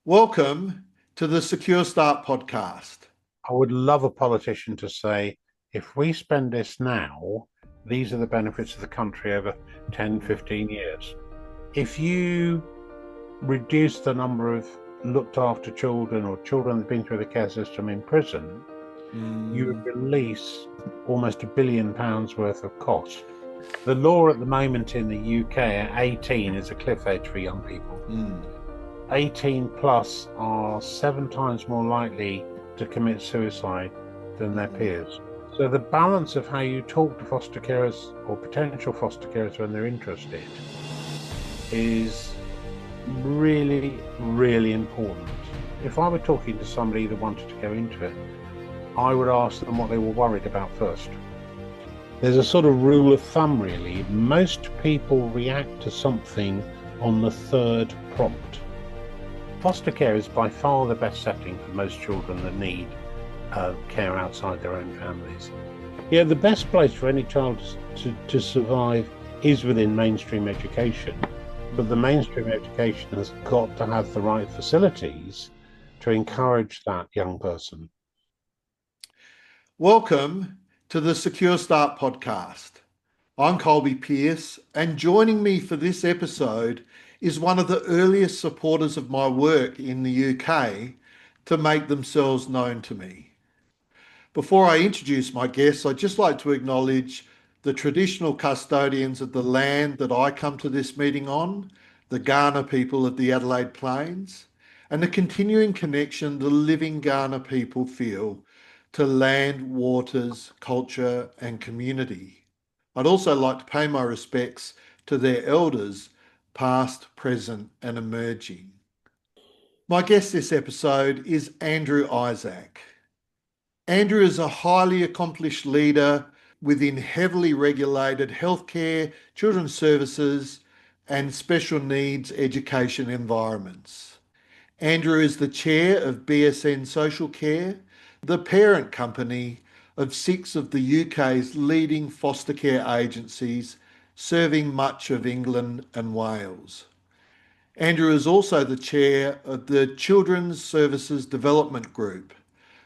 Welcome to the Secure Start podcast. I would love a politician to say, if we spend this now, these are the benefits of the country over 10, 15 years. If you reduce the number of looked after children or children that have been through the care system in prison, you would release almost £1 billion worth of cost. The law at the moment in the UK at 18 is a cliff edge for young people. 18 plus are 7 times more likely to commit suicide than their peers. So the balance of how you talk to foster carers or potential foster carers when they're interested is really, really important. If I were talking to somebody that wanted to go into it, I would ask them what they were worried about first. There's a sort of rule of thumb, really. Most people react to something on the third prompt. Foster care is by far the best setting for most children that need care outside their own families. Yeah, the best place for any child to survive is within mainstream education, but the mainstream education has got to have the right facilities to encourage that young person. Welcome to the Secure Start podcast. I'm Colby Pearce, and joining me for this episode is one of the earliest supporters of my work in the UK to make themselves known to me. Before I introduce my guests, I'd just like to acknowledge the traditional custodians of the land that I come to this meeting on, the Kaurna people of the Adelaide Plains, and the continuing connection the living Kaurna people feel to land, waters, culture, and community. I'd also like to pay my respects to their elders, past, present, and emerging. My guest this episode is Andrew Isaac. Andrew is a highly accomplished leader within heavily regulated healthcare, children's services, and special needs education environments. Andrew is the chair of BSN Social Care, the parent company of 6 of the UK's leading foster care agencies, serving much of England and Wales. Andrew is also the chair of the Children's Services Development Group,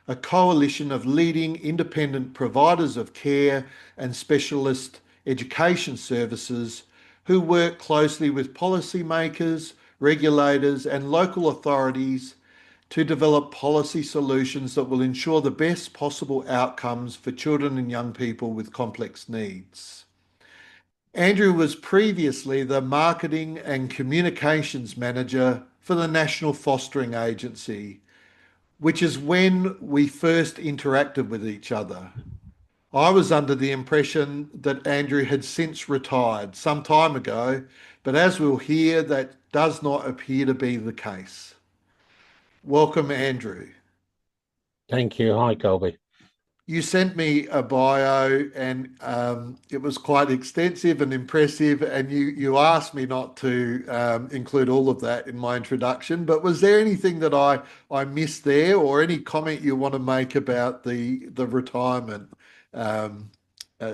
a coalition of leading independent providers of care and specialist education services who work closely with policymakers, regulators, and local authorities to develop policy solutions that will ensure the best possible outcomes for children and young people with complex needs. Andrew was previously the Marketing and Communications Manager for the National Fostering Agency, which is when we first interacted with each other. I was under the impression that Andrew had since retired some time ago, but as we'll hear, that does not appear to be the case. Welcome, Andrew. Thank you. Hi, Colby. You sent me a bio and it was quite extensive and impressive, and you asked me not to include all of that in my introduction, but was there anything that I missed there, or any comment you want to make about the retirement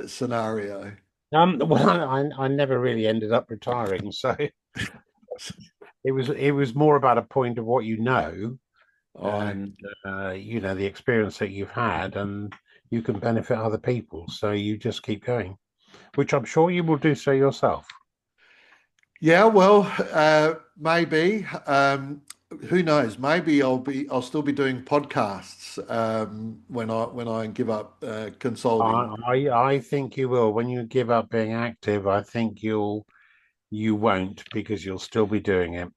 scenario? Well, I never really ended up retiring, so it was more about a point of what you know I and the experience that you've had, and you can benefit other people. So you just keep going, which I'm sure you will do so yourself. Yeah, well, maybe. Who knows? Maybe I'll still be doing podcasts when I give up consulting. I think you will. When you give up being active, I think you won't, because you'll still be doing it.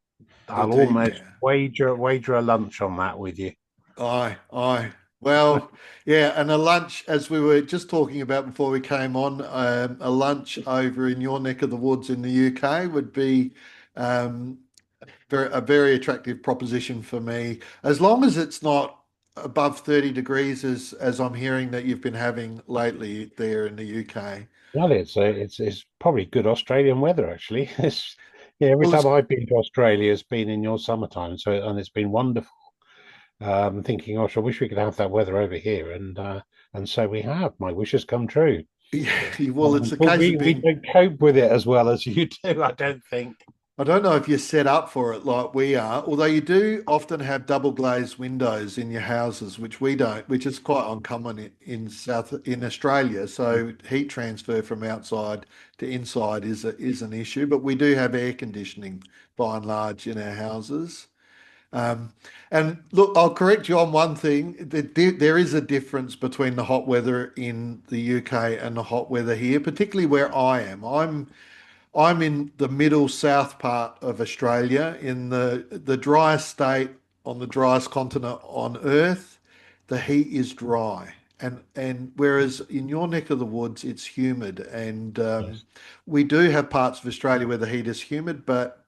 You'll I'll do, almost yeah. wager a lunch on that with you. Aye. Well, yeah, and a lunch, as we were just talking about before we came on, a lunch over in your neck of the woods in the UK would be um, a very attractive proposition for me, as long as it's not above 30 degrees, as I'm hearing that you've been having lately there in the UK. Well, it's probably good Australian weather actually. Yeah, every Well, time it's I've been to Australia, it's been in your summertime, and it's been wonderful. Thinking, gosh, I wish we could have that weather over here, and so we have. My wish has come true. yeah, well, it's a But case of we being don't cope with it as well as you do, I don't think. I don't know if you're set up for it like we are, although you do often have double glazed windows in your houses, which we don't, which is quite uncommon in Australia. So heat transfer from outside to inside is an issue, but we do have air conditioning by and large in our houses. Um, and look, I'll correct you on one thing. There is a difference between the hot weather in the UK and the hot weather here, particularly where I am. I'm in the middle south part of Australia, in the driest state on the driest continent on Earth. The heat is dry, and whereas in your neck of the woods it's humid, and Yes. we do have parts of Australia where the heat is humid, but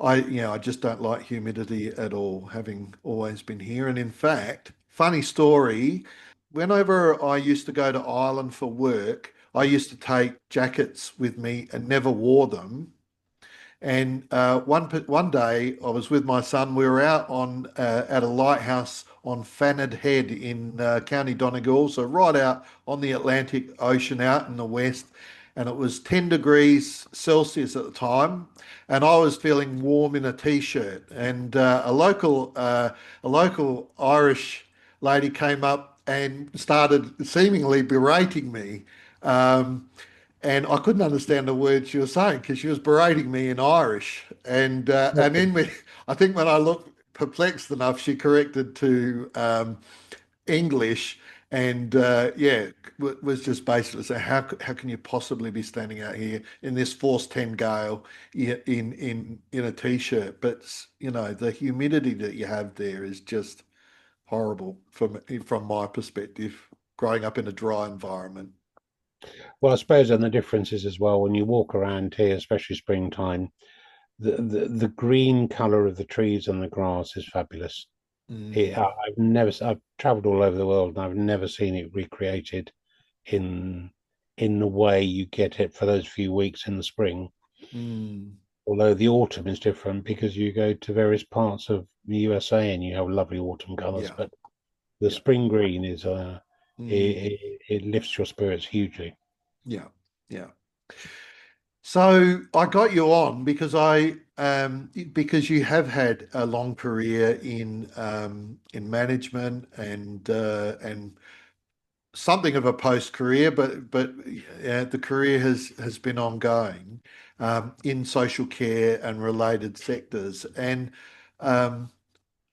I just don't like humidity at all, having always been here. And in fact, funny story, whenever I used to go to Ireland for work, I used to take jackets with me and never wore them. And one day I was with my son. We were out on at a lighthouse on Fanad Head in County Donegal, so right out on the Atlantic Ocean, out in the west. And it was 10 degrees Celsius at the time, and I was feeling warm in a t-shirt. And a local Irish lady came up and started seemingly berating me. Um, and I couldn't understand the words she was saying because she was berating me in Irish. And then I think when I looked perplexed enough, she corrected to English, and yeah, was just basically saying, how can you possibly be standing out here in this force 10 gale in a t-shirt? But the humidity that you have there is just horrible from my perspective, growing up in a dry environment. Well, I suppose, and the difference is as well when you walk around here, especially springtime, the green color of the trees and the grass is fabulous. Mm, I've traveled all over the world and I've never seen it recreated in in the way you get it for those few weeks in the spring. mm, Although the autumn is different because you go to various parts of the USA and you have lovely autumn colors, yeah, but the yeah. spring green is Mm, it lifts your spirits hugely. yeah, yeah. So I got you on because you have had a long career in management and something of a post career, but the career has been ongoing in social care and related sectors. And um,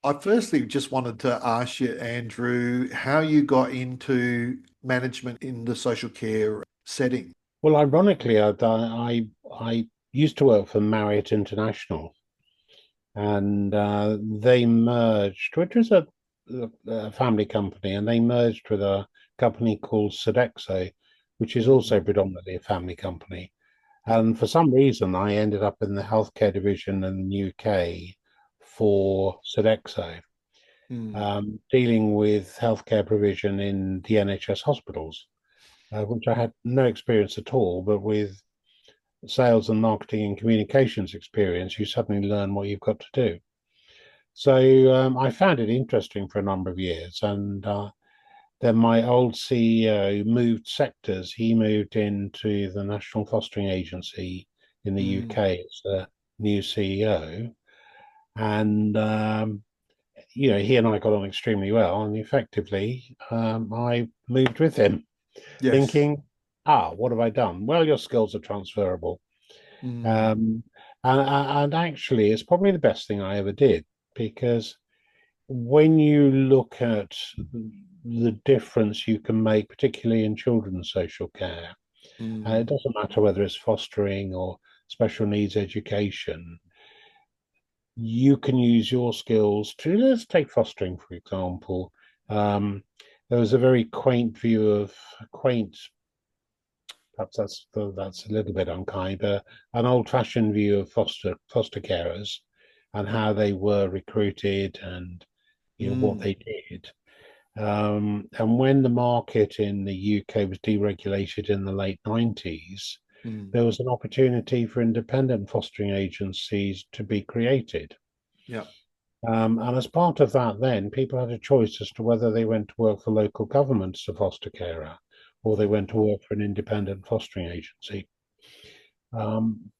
I firstly just wanted to ask you, Andrew, how you got into management in the social care setting. Well, ironically, I used to work for Marriott International, and they merged, which was a family company, and they merged with a company called Sodexo, which is also Mm, predominantly a family company. yeah. And for some reason, I ended up in the healthcare division in the UK for Sodexo, Mm, dealing with healthcare provision in the NHS hospitals, which I had no experience at all, but with sales and marketing and communications experience, you suddenly learn what you've got to do. So I found it interesting for a number of years. And then my old CEO moved sectors. He moved into the National Fostering Agency in the mm, UK as a new CEO. And, he and I got on extremely well. And effectively, I moved with him, yes. thinking, what have I done? Well, your skills are transferable. Mm, Um, and actually, it's probably the best thing I ever did because when you look at the difference you can make, particularly in children's social care, and it mm, doesn't matter whether it's fostering or special needs education, you can use your skills to, let's take fostering, for example. Um, there was a very quaint, perhaps that's a little bit unkind, but an old-fashioned view of foster carers and how they were recruited and what mm, they did. And when the market in the UK was deregulated in the late 90s, mm, there was an opportunity for independent fostering agencies to be created. yeah. And as part of that, then people had a choice as to whether they went to work for local governments as a foster carer or they went to work for an independent fostering agency. Um,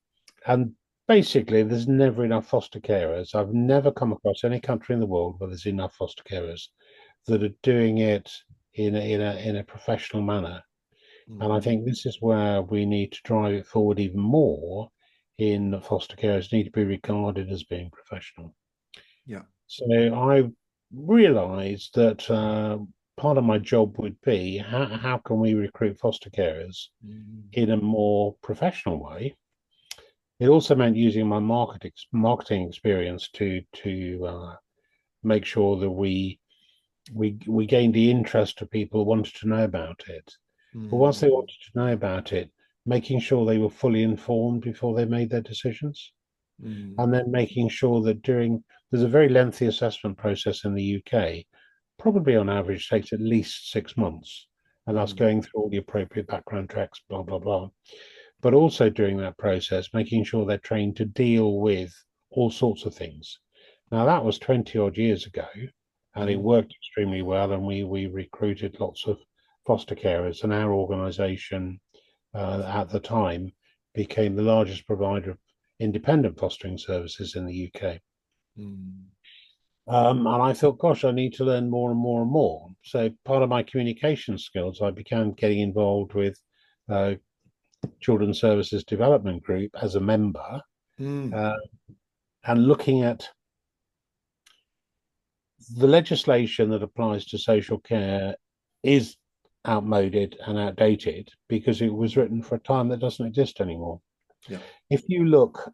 and Basically, there's never enough foster carers. I've never come across any country in the world where there's enough foster carers that are doing it in a professional manner. And I Mm, think this is where we need to drive it forward even more. In that foster carers need to be regarded as being professional. yeah. So I realised that part of my job would be how can we recruit foster carers Mm, in a more professional way. It also meant using my marketing experience to make sure that we gained the interest of people who wanted to know about it. But once mm, they wanted to know about it, making sure they were fully informed before they made their decisions, mm, and then making sure that there's a very lengthy assessment process in the UK, probably on average takes at least 6 months, and that's mm, going through all the appropriate background checks, blah blah blah. But also during that process, making sure they're trained to deal with all sorts of things. Now, that was 20 odd years ago, and it mm, worked extremely well. And we recruited lots of foster carers, and our organisation at the time became the largest provider of independent fostering services in the UK. mm, And I thought, gosh, I need to learn more and more and more. So, part of my communication skills, I began getting involved with uh, Children's Services Development Group as a member, mm, uh, and looking at the legislation that applies to social care is outmoded and outdated because it was written for a time that doesn't exist anymore. yeah. If you look,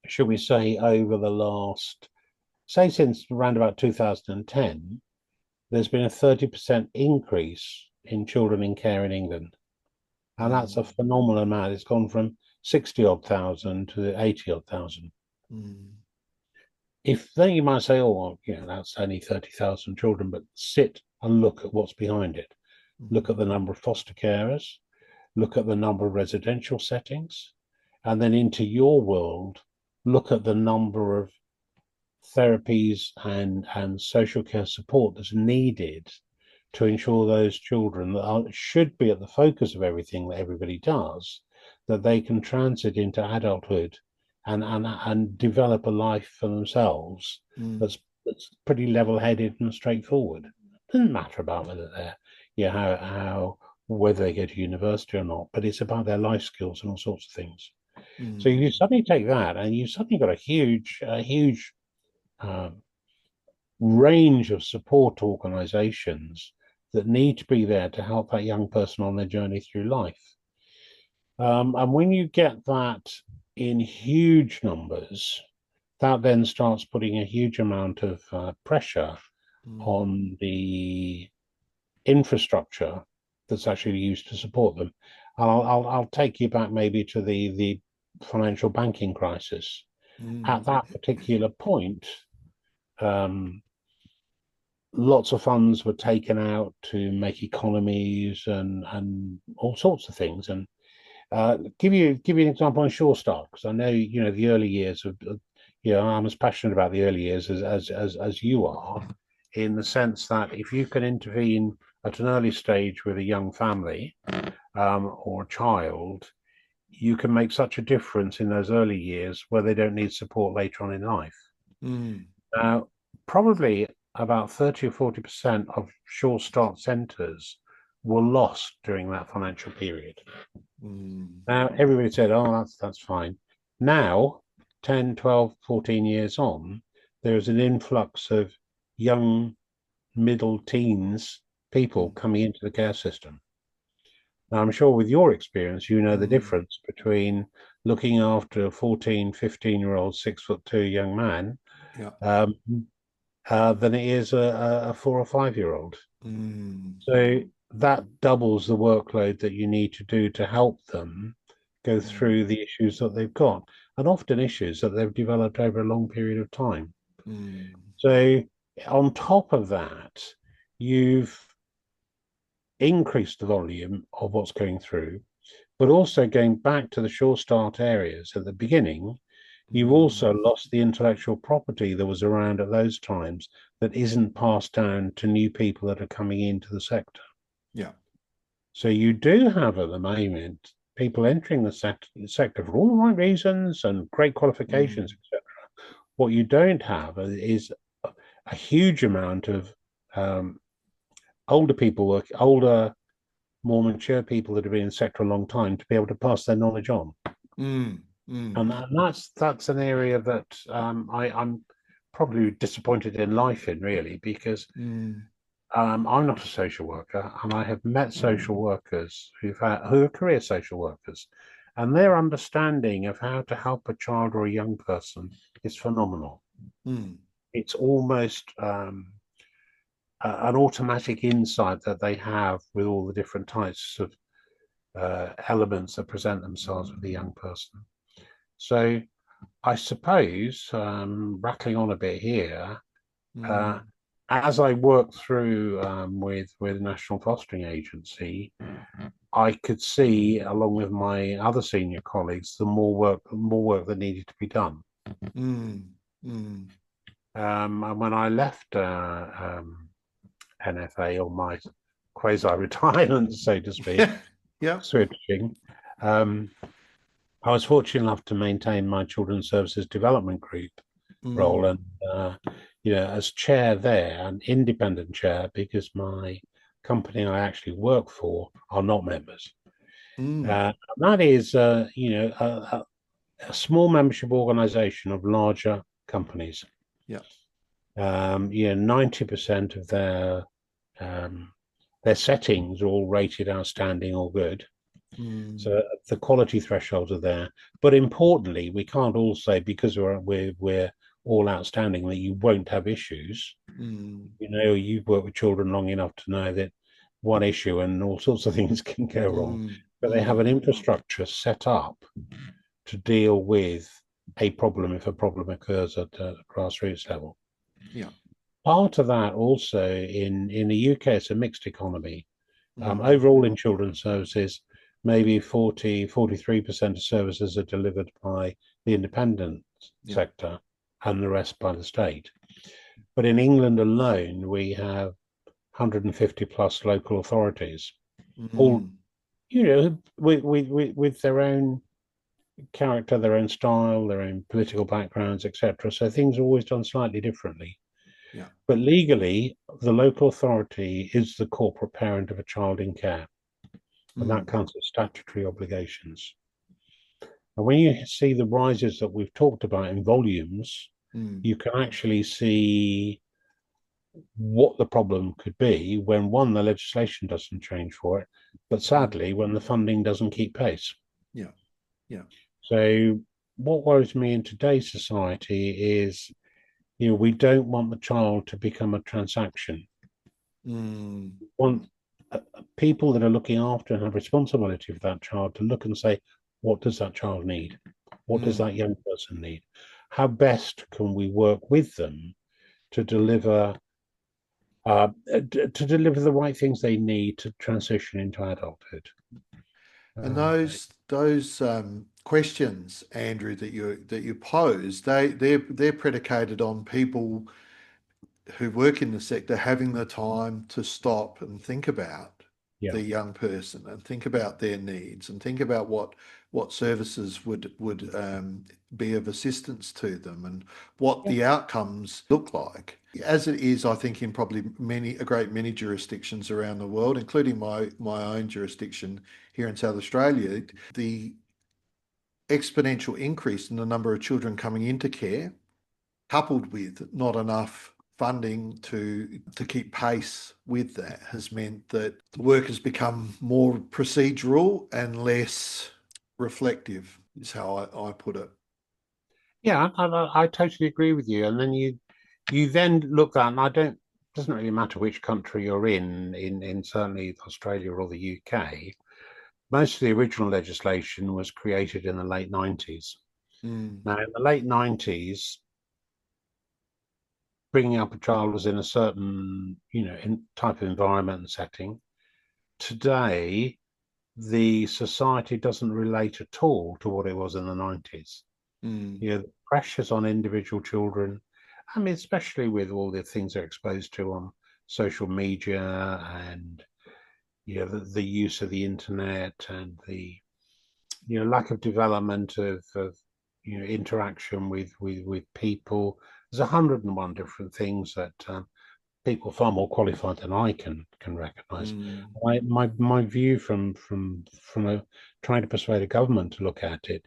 should we say, over the last, say, since around about 2010, there's been a 30% increase in children in care in England. And that's a Mm, phenomenal amount. It's gone from 60 odd thousand to 80 odd thousand. mm, If then you might say, oh, well, that's only 30,000 children, but sit and look at what's behind it. Look at mm, the number of foster carers, look at the number of residential settings, and then into your world, look at the number of therapies and social care support that's needed to ensure those children that should be at the focus of everything that everybody does, that they can transit into adulthood and develop a life for themselves mm, that's pretty level-headed and straightforward. It doesn't matter about whether they're how whether they go to university or not, but it's about their life skills and all sorts of things. So mm, you suddenly take that, and you've suddenly got a huge um, range of support organizations that need to be there to help that young person on their journey through life. And when you get that in huge numbers, that then starts putting a huge amount of pressure mm, on the infrastructure that's actually used to support them. I'll take you back maybe to the financial banking crisis. At mm, that particular point, um, lots of funds were taken out to make economies and all sorts of things. And give you an example on Sure Start, because I know the early years I'm as passionate about the early years as you are, in the sense that if you can intervene at an early stage with a young family or a child, you can make such a difference in those early years where they don't need support later on in life. mm, Now, probably about 30 or 40% of Sure Start centres were lost during that financial period. mm, Now, everybody said, oh, that's fine. Now, 10, 12, 14 years on, there is an influx of young, middle teens people mm, coming into the care system. Now, I'm sure with your experience, you know the mm, difference between looking after a 14, 15-year-old, 6'2" young man yeah. um, than it is a 4 or 5-year-old. Mm, So that doubles the workload that you need to do to help them go mm, through the issues that they've got, and often issues that they've developed over a long period of time. mm, So, on top of that, you've increased the volume of what's going through, but also going back to the Sure Start areas at the beginning, you've also mm, lost the intellectual property that was around at those times that isn't passed down to new people that are coming into the sector. yeah. So you do have at the moment people entering the sector for all the right reasons and great qualifications, Mm. etc. What you don't have is a huge amount of um, older, more mature people that have been in the sector a long time to be able to pass their knowledge on. Mm. Mm. And that's an area that I'm probably disappointed in life in, really, because Mm. I'm not a social worker, and I have met social workers who are career social workers, and their understanding of how to help a child or a young person is phenomenal. Mm. It's almost an automatic insight that they have with all the different types of elements that present themselves with the young person. So I suppose, rattling on a bit here, uh, Mm. as I work through with National Fostering Agency, I could see, along with my other senior colleagues, the more work that needed to be done. Mm. Mm. And when I left NFA, or my quasi-retirement, so to speak, Yeah. Yeah. switching, um, I was fortunate enough to maintain my Children's Services Development Group role, Mm. and as chair there, an independent chair, because my company I actually work for are not members. Mm. That is, a small membership organisation of larger companies. Yeah. 90% of their settings are all rated outstanding or good. Mm. So the quality thresholds are there. But importantly, we can't all say because we're all outstanding that you won't have issues. Mm. You've worked with children long enough to know that one issue and all sorts of things can go wrong. Mm. But they have Mm. an infrastructure set up to deal with a problem if a problem occurs at a grassroots level. Yeah. Part of that also in the UK, it's a mixed economy. Mm. Overall, in children's services, maybe 43% of services are delivered by the independent Yeah. sector and the rest by the state. But in England alone, we have 150 plus local authorities, all, Mm. with their own character, their own style, their own political backgrounds, etc. So things are always done slightly differently. Yeah. But legally, the local authority is the corporate parent of a child in care, and that Mm. comes with statutory obligations. And when you see the rises that we've talked about in volumes, Mm. you can actually see what the problem could be when, one, the legislation doesn't change for it, but Mm. sadly, when the funding doesn't keep pace. Yeah. Yeah. So, what worries me in today's society is, we don't want the child to become a transaction. Mm. We want people that are looking after and have responsibility for that child to look and say, what does that child need? What does Mm. that young person need? How best can we work with them to deliver the right things they need to transition into adulthood? And Uh, those questions, Andrew, that you pose, they're predicated on people who work in the sector having the time to stop and think about yeah, the young person and think about their needs and think about what services would be of assistance to them and what yeah, the outcomes look like. As it is, I think in probably a great many jurisdictions around the world, including my own jurisdiction here in South Australia, the exponential increase in the number of children coming into care coupled with not enough funding to keep pace with that has meant that the work has become more procedural and less reflective, is how I put it. yeah. I totally agree with you. And then you then look at, and I don't. Doesn't really matter which country you're in certainly Australia or the UK. Most of the original legislation was created in the late 90s. Mm. Now, in the late 90s, bringing up a child was in a certain, type of environment and setting. Today, the society doesn't relate at all to what it was in the 90s. Mm. The pressures on individual children, I mean, especially with all the things they're exposed to on social media and the use of the internet and the lack of development of interaction with people. There's 101 different things that people far more qualified than I can recognise. Mm. My view from trying to persuade a government to look at it,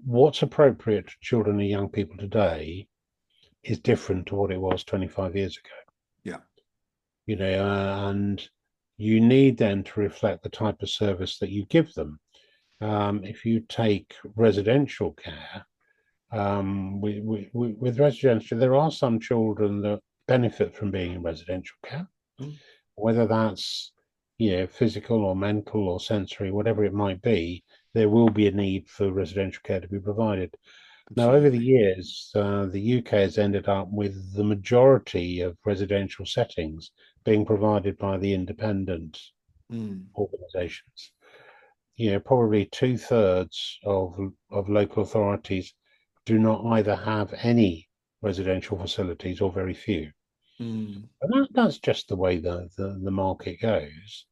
what's appropriate to children and young people today is different to what it was 25 years ago. Yeah. And you need then to reflect the type of service that you give them. If you take residential care, with residential, there are some children that benefit from being in residential care, whether that's physical or mental or sensory, whatever it might be. There will be a need for residential care to be provided. Now, over the Absolutely. years, the UK has ended up with the majority of residential settings being provided by the independent organisations. Probably 2/3 of local authorities do not either have any residential facilities or very few. Mm. And that's just the way the market goes.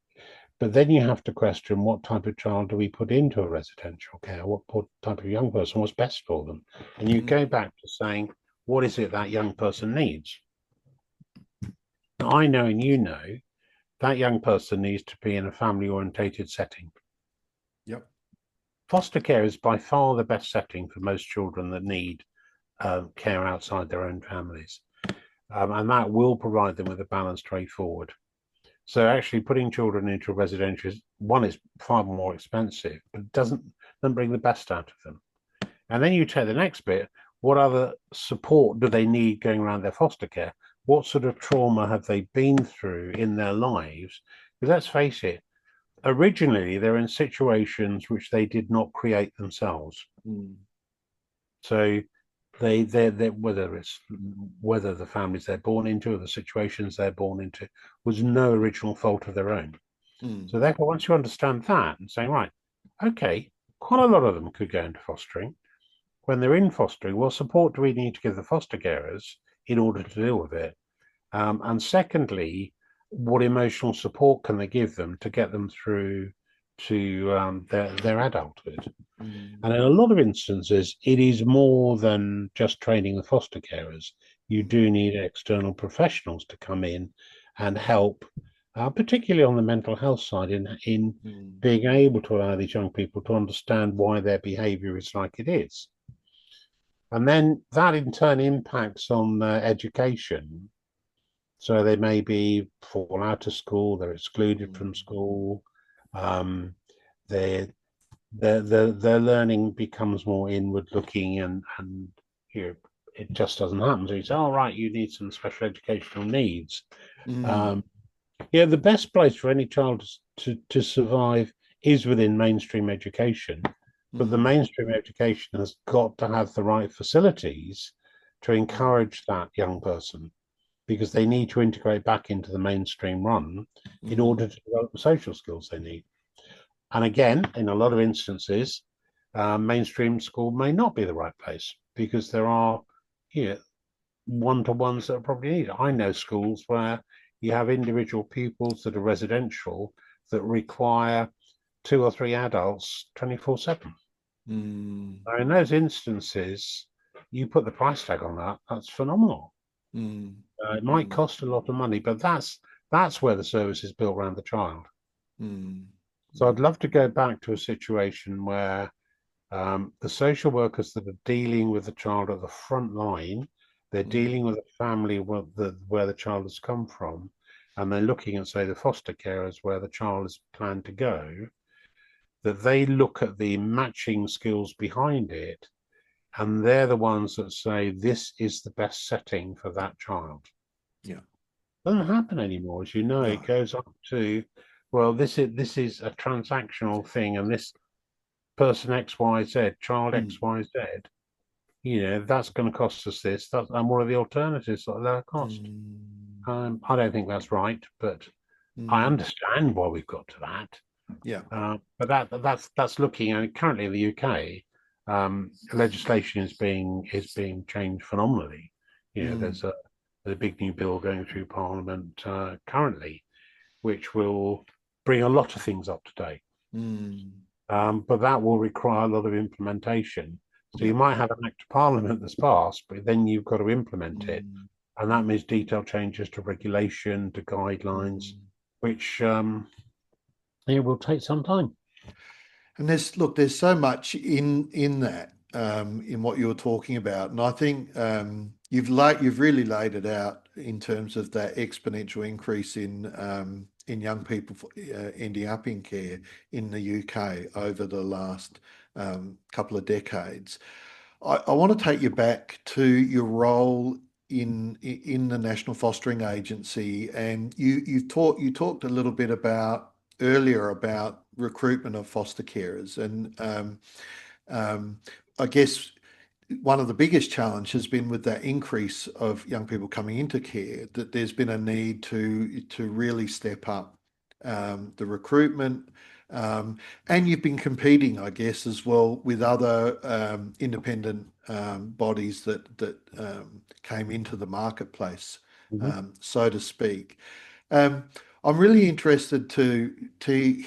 But then you have to question, what type of child do we put into a residential care? What type of young person? What's best for them? And you go back to saying, what is it that young person needs? Now, I know, and that young person needs to be in a family orientated setting. Yep. Foster care is by far the best setting for most children that need care outside their own families. And that will provide them with a balanced way forward. So actually putting children into a residential is far more expensive, but doesn't bring the best out of them. And then you take the next bit, what other support do they need going around their foster care? What sort of trauma have they been through in their lives? Because let's face it, originally they're in situations which they did not create themselves. So they whether the families they're born into or the situations they're born into was no original fault of their own. So therefore, once you understand that and saying, right, okay, quite a lot of them could go into fostering. When they're in fostering, what support do we need to give the foster carers in order to deal with it? And secondly, what emotional support can they give them to get them through to their adulthood? And in a lot of instances, it is more than just training the foster carers. You do need external professionals to come in and help, particularly on the mental health side, in being able to allow these young people to understand why their behaviour is like it is. And then that in turn impacts on their education. So they maybe fall out of school, they're excluded from school, their learning becomes more inward looking, and it just doesn't happen. So you say, oh right, you need some special educational needs. The best place for any child to survive is within mainstream education, but the mainstream education has got to have the right facilities to encourage that young person, because they need to integrate back into the mainstream run in order to develop the social skills they need. And again, in a lot of instances, mainstream school may not be the right place, because there are one-to-ones that are probably needed. I know schools where you have individual pupils that are residential that require 2 or 3 adults 24/7. Now, in those instances, you put the price tag on that, that's phenomenal. It might cost a lot of money, but that's where the service is built around the child. So I'd love to go back to a situation where the social workers that are dealing with the child at the front line, they're dealing with a family where the child has come from, and they're looking at, say, the foster carers where the child is planned to go, that they look at the matching skills behind it, and they're the ones that say, this is the best setting for that child. Yeah. Doesn't happen anymore, as you know. No. It goes up to, well, this is a transactional thing, and this person XYZ, child XYZ, that's going to cost us this. And what are the alternatives at that cost? I don't think that's right, but I understand why we've got to that. Yeah. But that's looking, and currently in the UK, legislation is being changed phenomenally. There's a big new bill going through Parliament currently, which will bring a lot of things up to date. but that will require a lot of implementation. So you Yep. might have an act of parliament that's passed, but then you've got to implement it. Mm, And that means detailed changes to regulation, to guidelines, mm. which it will take some time. And there's so much in that, in what you're talking about, and I think you've really laid it out in terms of that exponential increase in young people ending up in care in the UK over the last couple of decades. I want to take you back to your role in the National Fostering Agency, and you talked a little bit about earlier about recruitment of foster carers, and um, I guess one of the biggest challenges has been with that increase of young people coming into care, that there's been a need to really step up the recruitment. And you've been competing, I guess, as well with other independent bodies that came into the marketplace, Mhm. so to speak. Um, I'm really interested to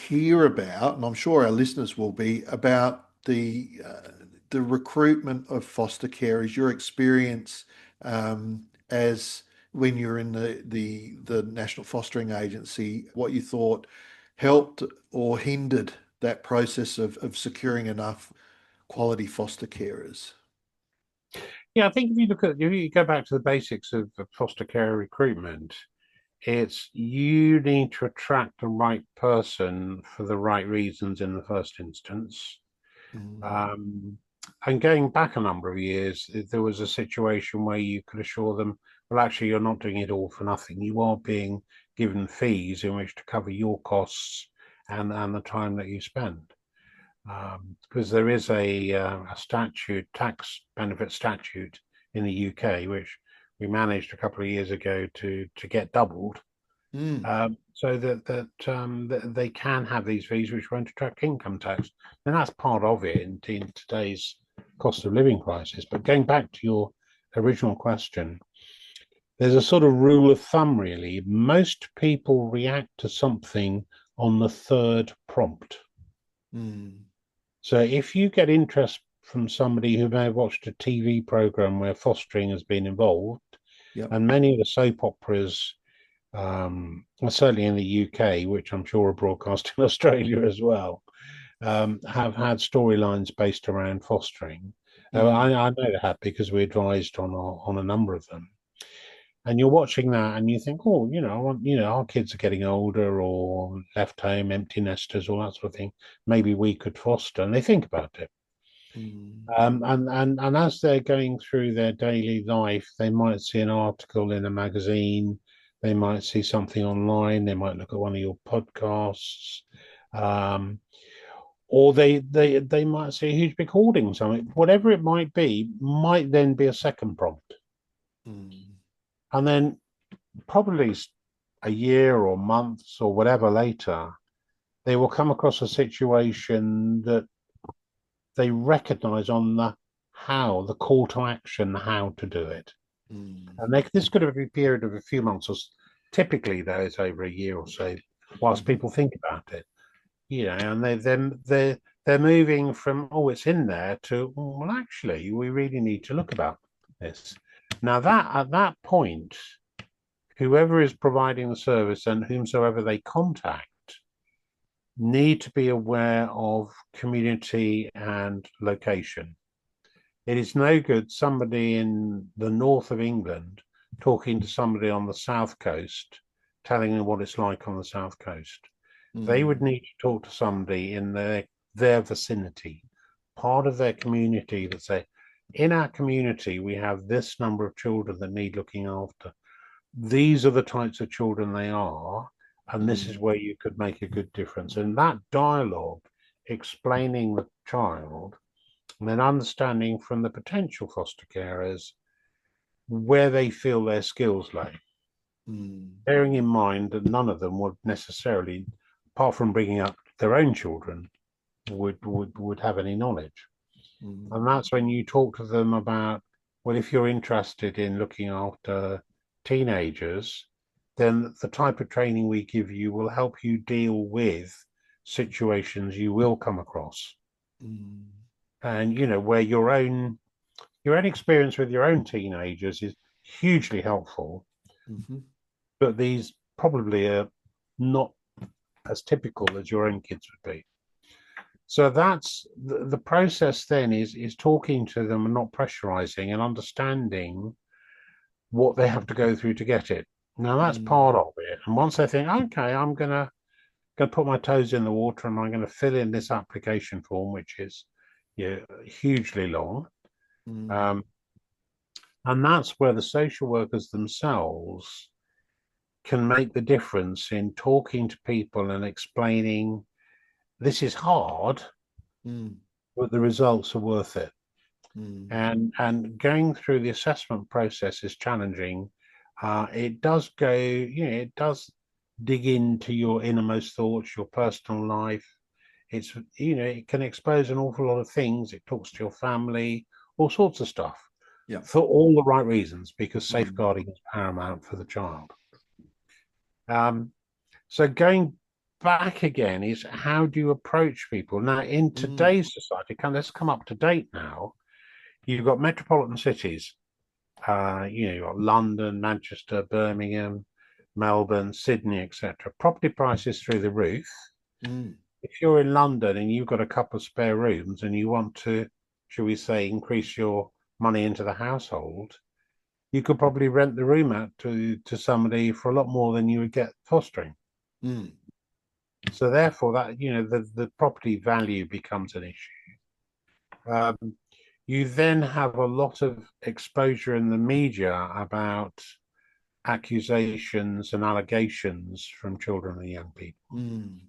hear about, and I'm sure our listeners will be, about the recruitment of foster carers, your experience as when you're in the National Fostering Agency, what you thought helped or hindered that process of securing enough quality foster carers. Yeah, I think if you go back to the basics of foster care recruitment, it's you need to attract the right person for the right reasons in the first instance. Mm, Um, and going back a number of years, there was a situation where you could assure them, well, actually, you're not doing it all for nothing. You are being given fees in which to cover your costs and the time that you spend. Because there is a statute, tax benefit statute in the UK, which we managed a couple of years ago to get doubled, mm, so that they can have these fees which won't attract income tax, and that's part of it in today's cost of living crisis. But going back to your original question, there's a sort of rule of thumb, really. Most people react to something on the third prompt. mm. So if you get interest from somebody who may have watched a TV program where fostering has been involved, Yep. and many of the soap operas, well, certainly in the UK, which I'm sure are broadcast in Australia as well, have had storylines based around fostering. Mm, I know they have because we advised on a number of them. And you're watching that and you think, oh, our kids are getting older or left home, empty nesters, all that sort of thing. Maybe we could foster, and they think about it. mm, And as they're going through their daily life, they might see an article in a magazine, they might see something online, they might look at one of your podcasts, um, or they might see a huge big hoarding something. Whatever it might be, might then be a second prompt, mm, and then probably a year or months or whatever later, they will come across a situation that they recognize on the call to action, how to do it. mm, And this could have a period of a few months, or typically though it's over a year or so, whilst mhm, people think about it. And they're moving from, oh, it's in there, to, "Oh, well, actually, we really need to look about this." Now that at that point, whoever is providing the service and whomsoever they contact need to be aware of community and location. It is no good somebody in the north of England talking to somebody on the south coast, telling them what it's like on the south coast. They would mm, need to talk to somebody in their vicinity, part of their community, that say, in our community, we have this number of children that need looking after. These are the types of children they are, and this is mm, where you could make a good difference. And that dialogue, explaining the child, and then understanding from the potential foster carers where they feel their skills lay, mm, bearing in mind that none of them would necessarily, apart from bringing up their own children, would have any knowledge. mm, And that's when you talk to them about, well, if you're interested in looking after teenagers, then the type of training we give you will help you deal with situations you will come across, Mm. and where your own experience with your own teenagers is hugely helpful, Mhm. but these probably are not as typical as your own kids would be. So that's the process. Then is talking to them and not pressurizing, and understanding what they have to go through to get it. Now that's Mm. part of it. And once they think, okay, I'm gonna put my toes in the water and I'm gonna fill in this application form, which is hugely long. Mm. Um, and that's where the social workers themselves can make the difference in talking to people and explaining this is hard, Mm. but the results are worth it. Mm. And going through the assessment process is challenging. It does it does dig into your innermost thoughts, your personal life. It can expose an awful lot of things. It talks to your family, all sorts of stuff, Yeah. for all the right reasons, because Mm. safeguarding is paramount for the child. Um, so going back again is, how do you approach people now in Mm. today's society? Let's come up to date now. You've got metropolitan cities. You've got London, Manchester, Birmingham, Melbourne, Sydney, etc. Property prices through the roof. Mm. If you're in London and you've got a couple of spare rooms and you want to, shall we say, increase your money into the household, you could probably rent the room out to somebody for a lot more than you would get fostering. Mm. So therefore, that the property value becomes an issue. You then have a lot of exposure in the media about accusations and allegations from children and young people. Mm.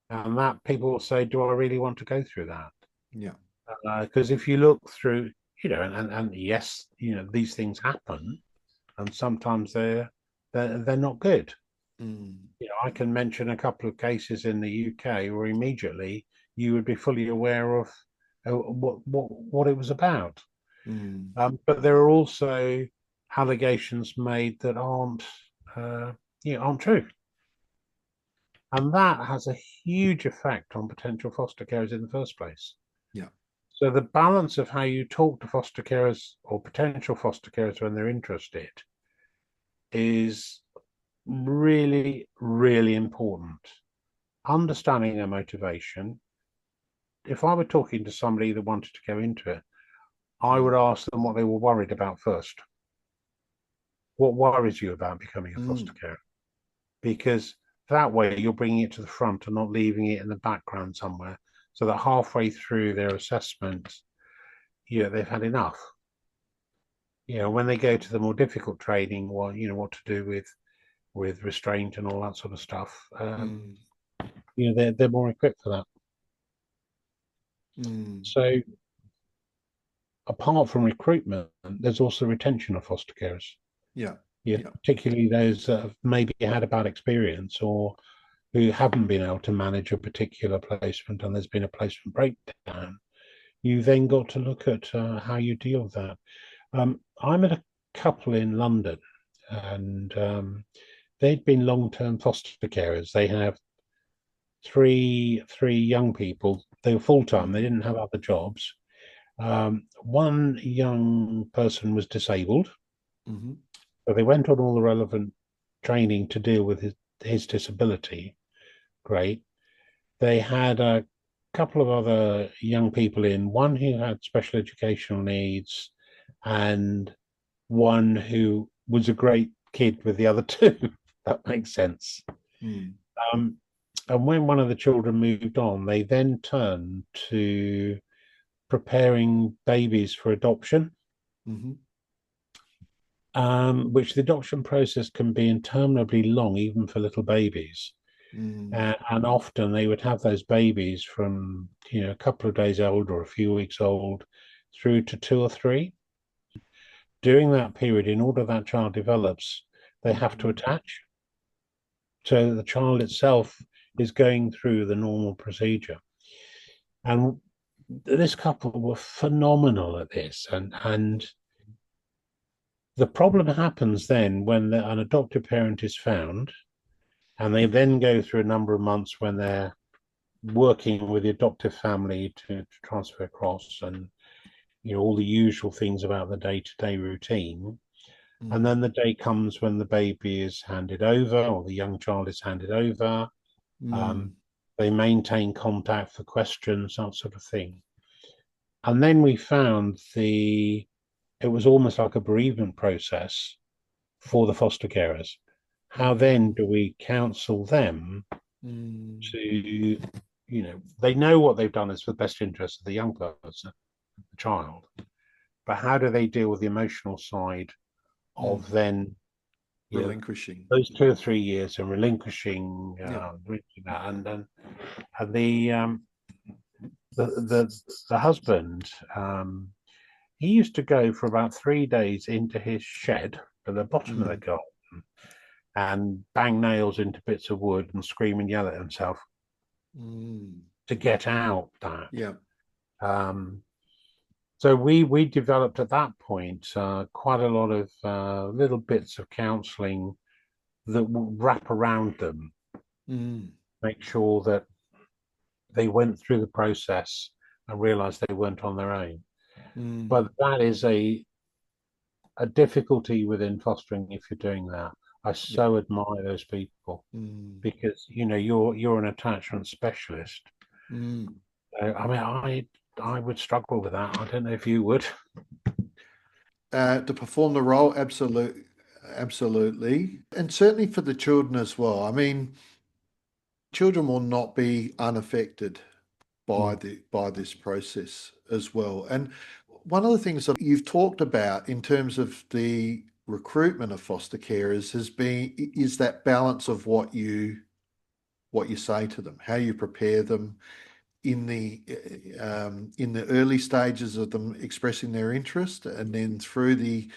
And that people will say, do I really want to go through that? Yeah. Because if you look through, and yes, these things happen, and sometimes they're not good. Mm. I can mention a couple of cases in the UK where immediately you would be fully aware of what it was about. Mm. But there are also allegations made that uh, aren't true, and that has a huge effect on potential foster carers in the first place. Yeah. So the balance of how you talk to foster carers or potential foster carers when they're interested is really, really important. Understanding their motivation. If I were talking to somebody that wanted to go into it, I would Mm. ask them what they were worried about first. What worries you about becoming a foster Mm. carer? Because that way you're bringing it to the front and not leaving it in the background somewhere, so that halfway through their assessment, they've had enough. When they go to the more difficult training, what to do with restraint and all that sort of stuff, Mm. they're more equipped for that. Mm. So apart from recruitment, there's also retention of foster carers. Yeah. Yeah. Particularly those that have maybe had a bad experience, or who haven't been able to manage a particular placement and there's been a placement breakdown. You then got to look at how you deal with that. I met a couple in London, and they'd been long-term foster carers. They have three young people. They were full-time. They Mm. didn't have other jobs. One young person was disabled, Mm-hmm. so they went on all the relevant training to deal with his disability. Great. They had a couple of other young people in, one who had special educational needs, and one who was a great kid with the other two. That makes sense. Mm. Um, and when one of the children moved on, they then turned to preparing babies for adoption, Mm-hmm. which the adoption process can be interminably long, even for little babies. Mm. And often they would have those babies from a couple of days old or a few weeks old through to 2 or 3. During that period, in order that child develops, they have to Mm. attach. So the child itself is going through the normal procedure. And this couple were phenomenal at this. And the problem happens then when an adoptive parent is found, and they then go through a number of months when they're working with the adoptive family to transfer across, and all the usual things about the day-to-day routine. And mm, then the day comes when the baby is handed over or the young child is handed over. Um, mm, they maintain contact for questions, that sort of thing. And then we found it was almost like a bereavement process for the foster carers. How then mm, do we counsel them mm, to, they know what they've done is for the best interest of the young person, the child, but how do they deal with the emotional side mm. of then, you know, Relinquishing. those 2 or 3 years and relinquishing, Yeah. that, and the husband, he used to go for about 3 days into his shed at the bottom of the Mm, garden and bang nails into bits of wood and scream and yell at himself mm. to get out that. Yeah. Um, so we developed at that point quite a lot of little bits of counselling that will wrap around them, Mm, make sure that they went through the process and realised they weren't on their own. mm. But that is a difficulty within fostering if you're doing that. I Yeah. so admire those people Mm, because you're an attachment specialist. mm. I mean, I would struggle with that. I don't know if you would. To perform the role, absolutely, and certainly for the children as well. I mean, children will not be unaffected by Mm, this process as well. And one of the things that you've talked about in terms of the recruitment of foster carers is that balance of what you say to them, how you prepare them in the early stages of them expressing their interest, and then through the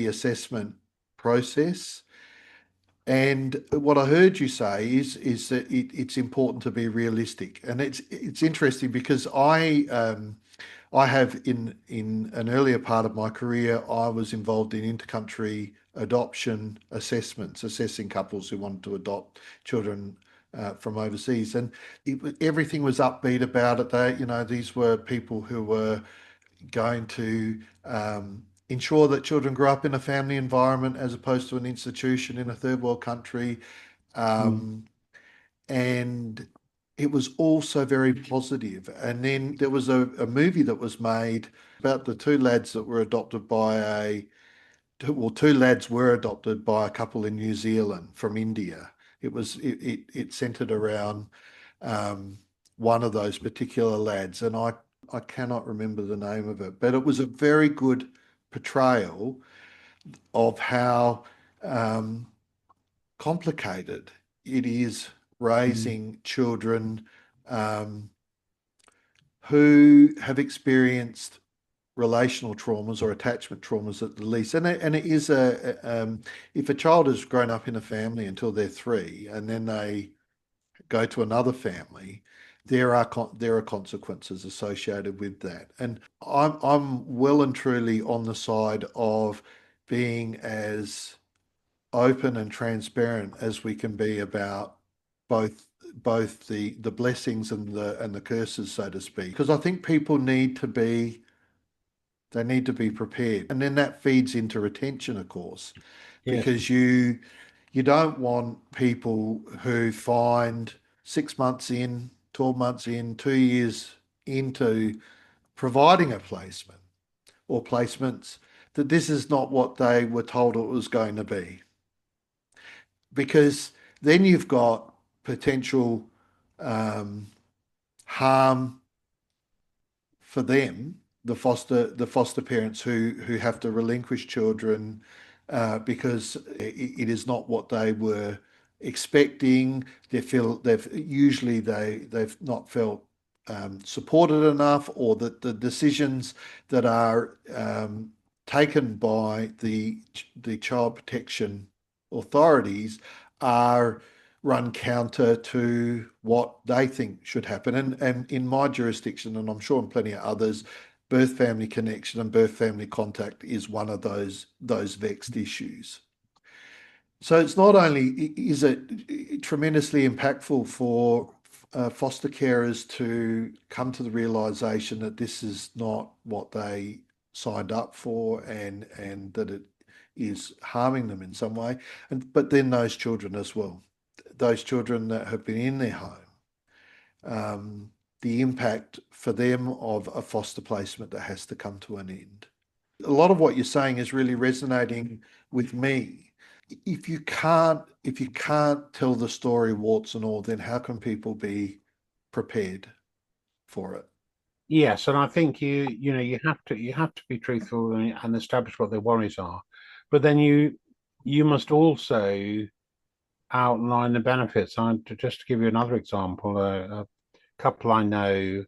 assessment process. And what I heard you say is that it's important to be realistic, and it's interesting because I have in an earlier part of my career I was involved in intercountry adoption assessments, assessing couples who wanted to adopt children from overseas, and everything was upbeat about it. These were people who were going to ensure that children grew up in a family environment as opposed to an institution in a third world country. mm, Um, and it was also very positive. And then there was a movie that was made about the two lads that were adopted by two lads were adopted by a couple in New Zealand from India. It centered around um, one of those particular lads, and I cannot remember the name of it, but it was a very good portrayal of how um, complicated it is mm. raising children um, who have experienced relational traumas or attachment traumas at the least. And it is if a child has grown up in a family until they're three and then they go to another family, there are consequences associated with that. And I'm well and truly on the side of being as open and transparent as we can be about both the blessings and the curses, so to speak, because I think people need to be prepared, and then that feeds into retention, of course, Yes. because you don't want people who find 6 months in, 12 months in, 2 years into providing a placement or placements that this is not what they were told it was going to be, because then you've got potential um, harm for them, the foster parents who have to relinquish children because it is not what they were expecting. They've not felt supported enough, or that the decisions that are taken by the child protection authorities are run counter to what they think should happen. And in my jurisdiction, and I'm sure in plenty of others, birth family connection and birth family contact is one of those vexed issues. So it's not only is it tremendously impactful foster carers to come to the realization that this is not what they signed up for, and that it is harming them in some way. And but then those children as well, those children that have been in their home, the impact for them of a foster placement that has to come to an end. A lot of what you're saying is really resonating with me. If you can't tell the story warts and all, then how can people be prepared for it? Yes, and I think you have to be truthful and establish what their worries are, but then you must also outline the benefits. Just to give you another example, a couple I know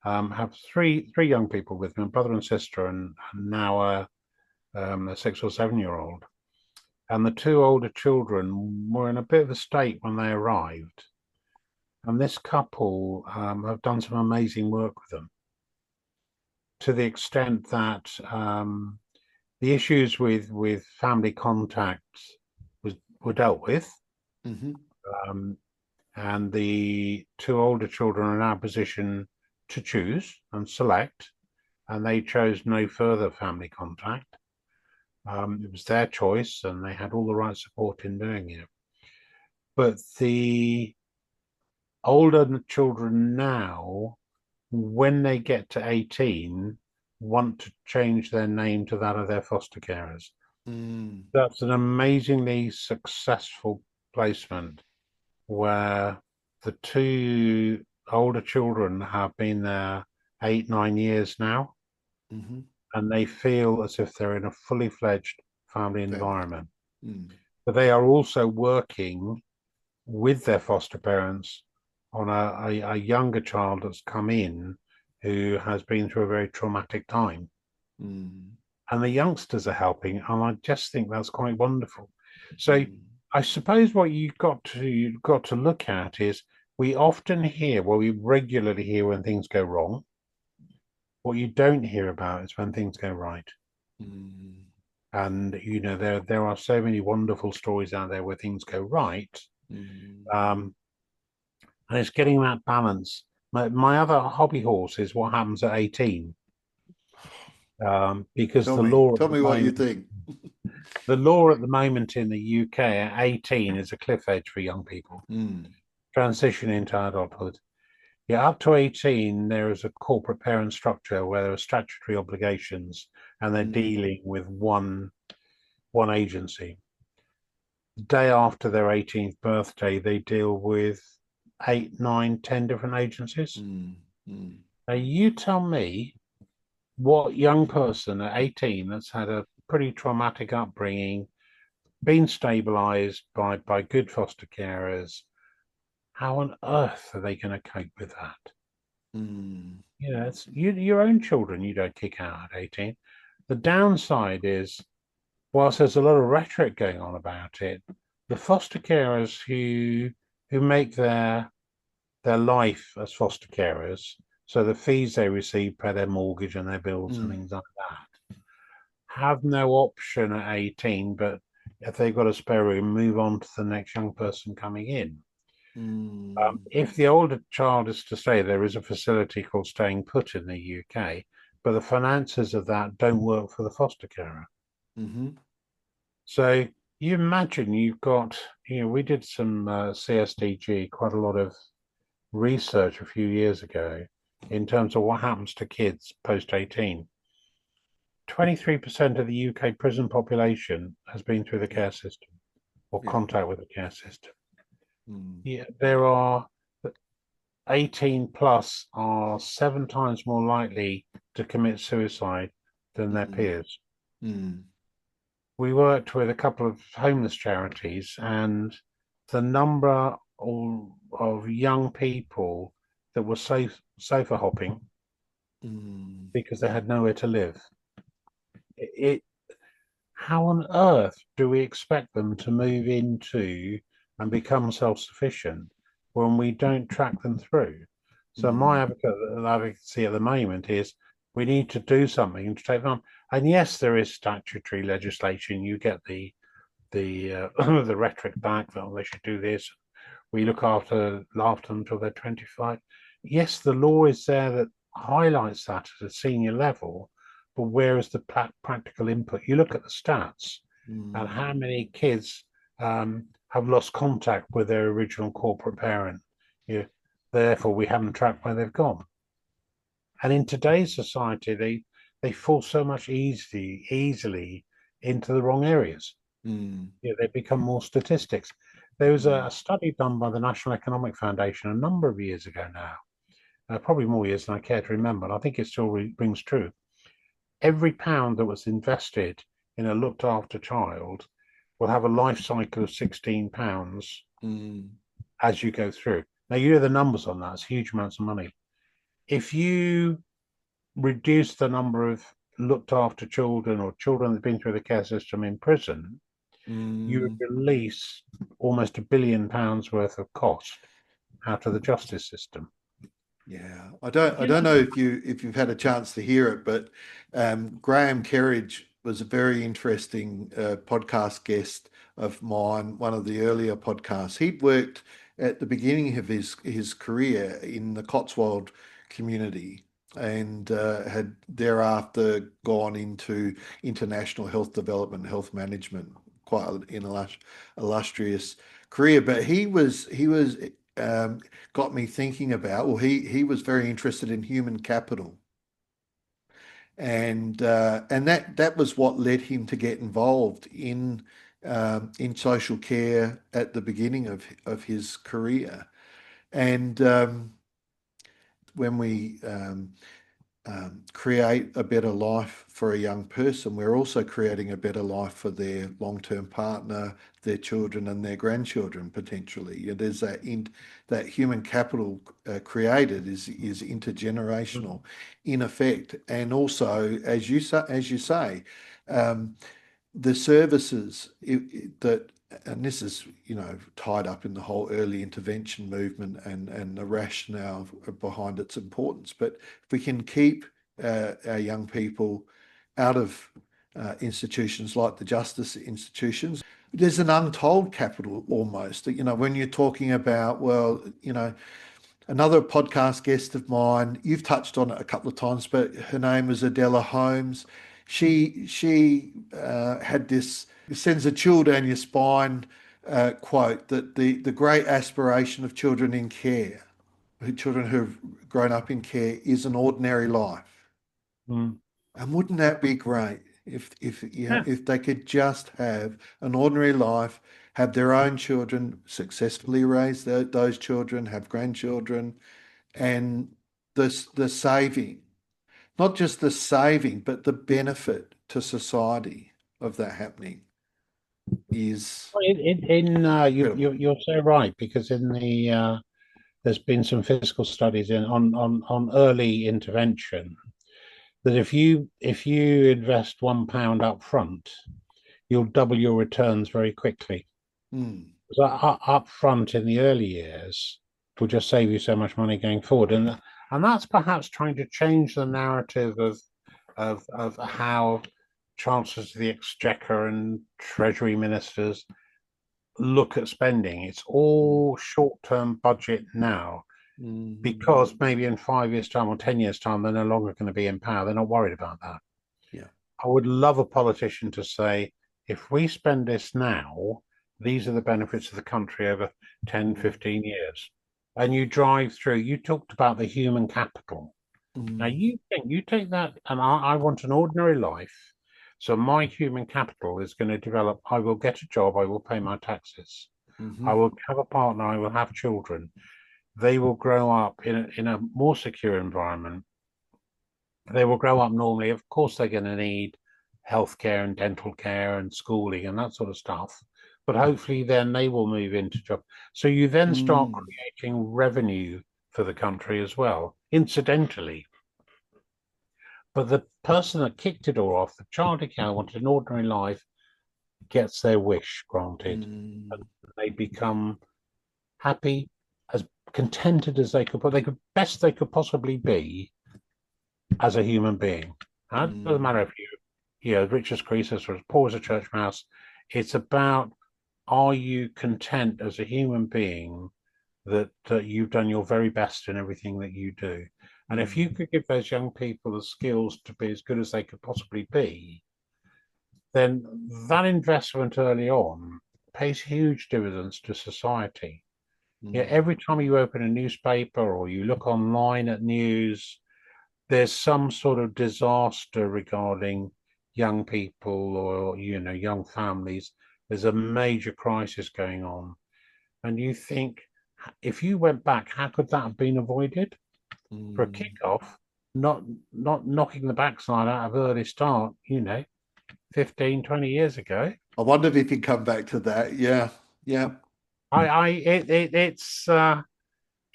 have three young people with me, a brother and sister, and now a 6 or 7 year old. And the two older children were in a bit of a state when they arrived. And this couple have done some amazing work with them to the extent that the issues with family contacts were dealt with. Mm-hmm. Um, and the two older children are now in a position to choose and select, and they chose no further family contact. It was their choice, and they had all the right support in doing it. But the older children now, when they get to 18, want to change their name to that of their foster carers. Mm, That's an amazingly successful placement where the two older children have been there 8, 9 years now, mm-hmm. and they feel as if they're in a fully fledged family Family. environment. Mm, But they are also working with their foster parents on a younger child that's come in who has been through a very traumatic time. mm, And the youngsters are helping, and I just think that's quite wonderful. So mm, I suppose what you've got to look at is we often hear, well, we regularly hear when things go wrong. What you don't hear about is when things go right. mm, And there are so many wonderful stories out there where things go right. mm. Um, and it's getting that balance. My other hobby horse is what happens at 18, because Tell the me, law at tell the me what you moment think. the law at the moment in the UK at 18 is a cliff edge for young people Mm, transitioning into adulthood. Yeah, up to 18, there is a corporate parent structure where there are statutory obligations, and they're mm, dealing with one agency. The day after their 18th birthday, they deal with 8, 9, 10 different agencies. mm, mm, Now, you tell me what young person at 18 that's had a pretty traumatic upbringing, been stabilized by good foster carers, how on earth are they going to cope with that? mm, It's your own children you don't kick out at 18. The downside is, whilst there's a lot of rhetoric going on about it, the foster carers who make their life as foster carers, so the fees they receive pay their mortgage and their bills and mm, things like that, have no option at 18, but if they've got a spare room, move on to the next young person coming in. mm, If the older child is to stay, there is a facility called Staying Put in the UK, but the finances of that don't work for the foster carer. mm-hmm. So you imagine you've got, we did some CSDG, quite a lot of research a few years ago in terms of what happens to kids post 18. 23% of the UK prison population has been through the Yeah, care system or yeah. contact with the care system. Mm, Yeah, there are 18 plus are 7 times more likely to commit suicide than their mm, peers. mm, We worked with a couple of homeless charities, and the number of young people that were sofa hopping mm, because they had nowhere to live. It How on earth do we expect them to move into and become self-sufficient when we don't track them through? So my mm, advocacy at the moment is we need to do something to take them on. And yes, there is statutory legislation. You get the the rhetoric back that they should do this. we look after them until they're 25. Yes, the law is there that highlights that at a senior level, but where is the practical input? You look at the stats and Mm, how many kids have lost contact with their original corporate parent. You, therefore, we haven't tracked where they've gone. And in today's society, they fall so much easily into the wrong areas. mm, They become more statistics. There was mm, a study done by the National Economic Foundation a number of years ago now, probably more years than I care to remember, and I think it still rings true. Every pound that was invested in a looked after child will have a life cycle of £16 mm, as you go through. Now, you know the numbers on that, it's huge amounts of money. If you reduce the number of looked after children or children that have been through the care system in prison, you mm. release almost £1 billion worth of cost out of the justice system. Yeah, I don't know if you've had a chance to hear it, but Graham Kerridge was a very interesting podcast guest of mine, one of the earlier podcasts. He'd worked at the beginning of his career in the Cotswold community and had thereafter gone into international health development, health management, quite an illustrious career. But he was um, got me thinking about, well, he was very interested in human capital, and that was what led him to get involved in social care at the beginning of his career. And when we create a better life for a young person, we're also creating a better life for their long-term partner, their children, and their grandchildren potentially. There's that human capital created is intergenerational, in effect, and also as you say, um, the services that, and this is, tied up in the whole early intervention movement and the rationale behind its importance. But if we can keep our young people out of institutions like the justice institutions, there's an untold capital almost. When you're talking about, well, another podcast guest of mine, you've touched on it a couple of times, but her name was Adela Holmes. She had this sends a chill down your spine quote that the great aspiration of children in care, children who've grown up in care, is an ordinary life. Mm. And wouldn't that be great if Yeah. if they could just have an ordinary life, have their own children, successfully raise those children, have grandchildren, and the saving, not just the saving, but the benefit to society of that happening is incredible. You're so right, because in the there's been some physical studies on early intervention that if you invest £1 up front, you'll double your returns very quickly. Mm, So up front in the early years will just save you so much money going forward, and that's perhaps trying to change the narrative of how chancellors of the exchequer and treasury ministers look at spending. It's mm, all short-term budget now, mm, because maybe in 5 years' time or 10 years' time they're no longer going to be in power. They're not worried about that. yeah. I would love a politician to say, if we spend this now, these are the benefits of the country over 10, Mm, 15 years. And you drive through, you talked about the human capital. Now mm, you take that, and I want an ordinary life. So my human capital is going to develop. I will get a job, I will pay my taxes. I mhm, will have a partner, I will have children. They will grow up in a more secure environment. They will grow up normally. Of course, they're going to need healthcare and dental care and schooling and that sort of stuff. But hopefully, then they will move into job. So you then start mm, creating revenue for the country as well, incidentally. But the person that kicked it all off, the child who wanted an ordinary life, gets their wish granted. mm, They become happy, as contented as they could, but they could best they could possibly be as a human being. And it doesn't mm, matter if you're rich as Croesus or as poor as a church mouse. It's about, are you content as a human being that you've done your very best in everything that you do. And if you could give those young people the skills to be as good as they could possibly be, then that investment early on pays huge dividends to society. Yeah, mm, every time you open a newspaper or you look online at news, there's some sort of disaster regarding young people or young families. There's a major crisis going on, and you think, if you went back, how could that have been avoided? For a mm. kickoff, not not knocking the backside out of early start, 15, 20 years ago. I wondered if you'd come back to that. Yeah, yeah.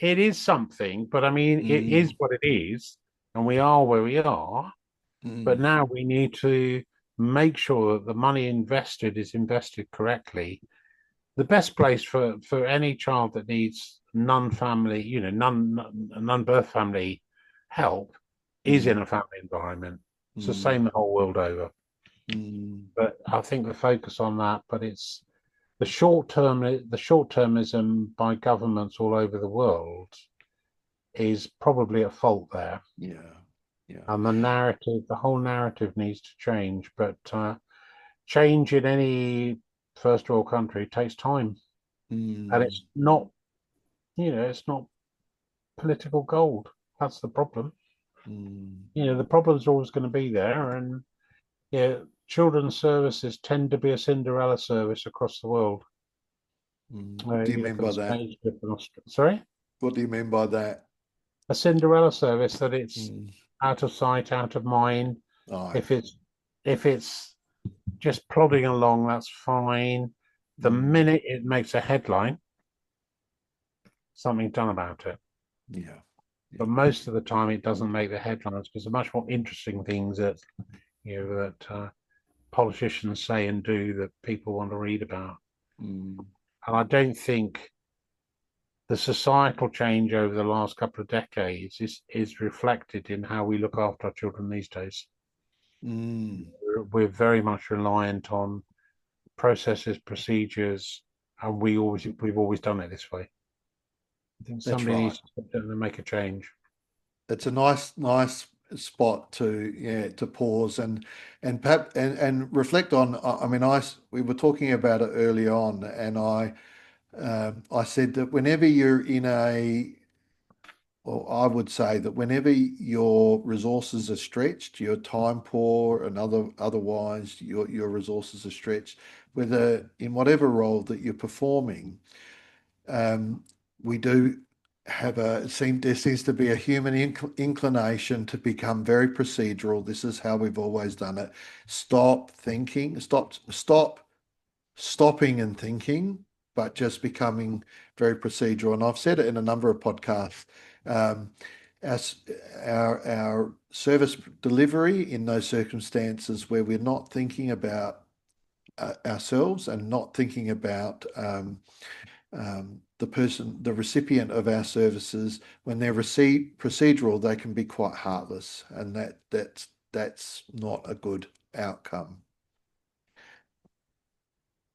It is something, but I mean, it is Mm, what it is, and we are where we are. But mm, now we need to make sure that the money invested is invested correctly. The best place for any child that needs non-family, non-birth family help is in mm, a family environment. It's the mm, same the whole world over. mm. But I think the focus on that, but it's the short termism by governments all over the world is probably at fault there. Yeah, yeah. And the whole narrative needs to change. But change in any first world country takes time, and Mm, it's not political gold. That's the problem. mm, The problem's always going to be there, and children's services tend to be a Cinderella service across the world. What do you You mean look at by the that? stage dip in Australia. Sorry, What do you mean by that? a Cinderella service that it's Mm. out of sight, out of mind. Aye. If it's just plodding along, that's fine. The Mm, minute it makes a headline, something done about it. yeah, But yeah. most of the time, it doesn't make the headlines because the much more interesting things that politicians say and do that people want to read about. Mm. And I don't think the societal change over the last couple of decades is reflected in how we look after our children these days. Mm. We're very much reliant on processes, procedures, and we've always done it this way. I think That's somebody right. needs to step down and make a change. It's a nice spot to, yeah, to pause and perhaps and reflect on. I mean, we were talking about it early on, and I said that whenever you're in a well, I would say that whenever your resources are stretched, your time poor and otherwise your resources are stretched, whether in whatever role that you're performing, um, we do have there seems to be a human inclination to become very procedural. This is how we've always done it. Stop thinking, stopping and thinking, but just becoming very procedural. And I've said it in a number of podcasts. Um, as our service delivery in those circumstances where we're not thinking about ourselves and not thinking about the recipient of our services, when they're received procedural, they can be quite heartless, and that's not a good outcome.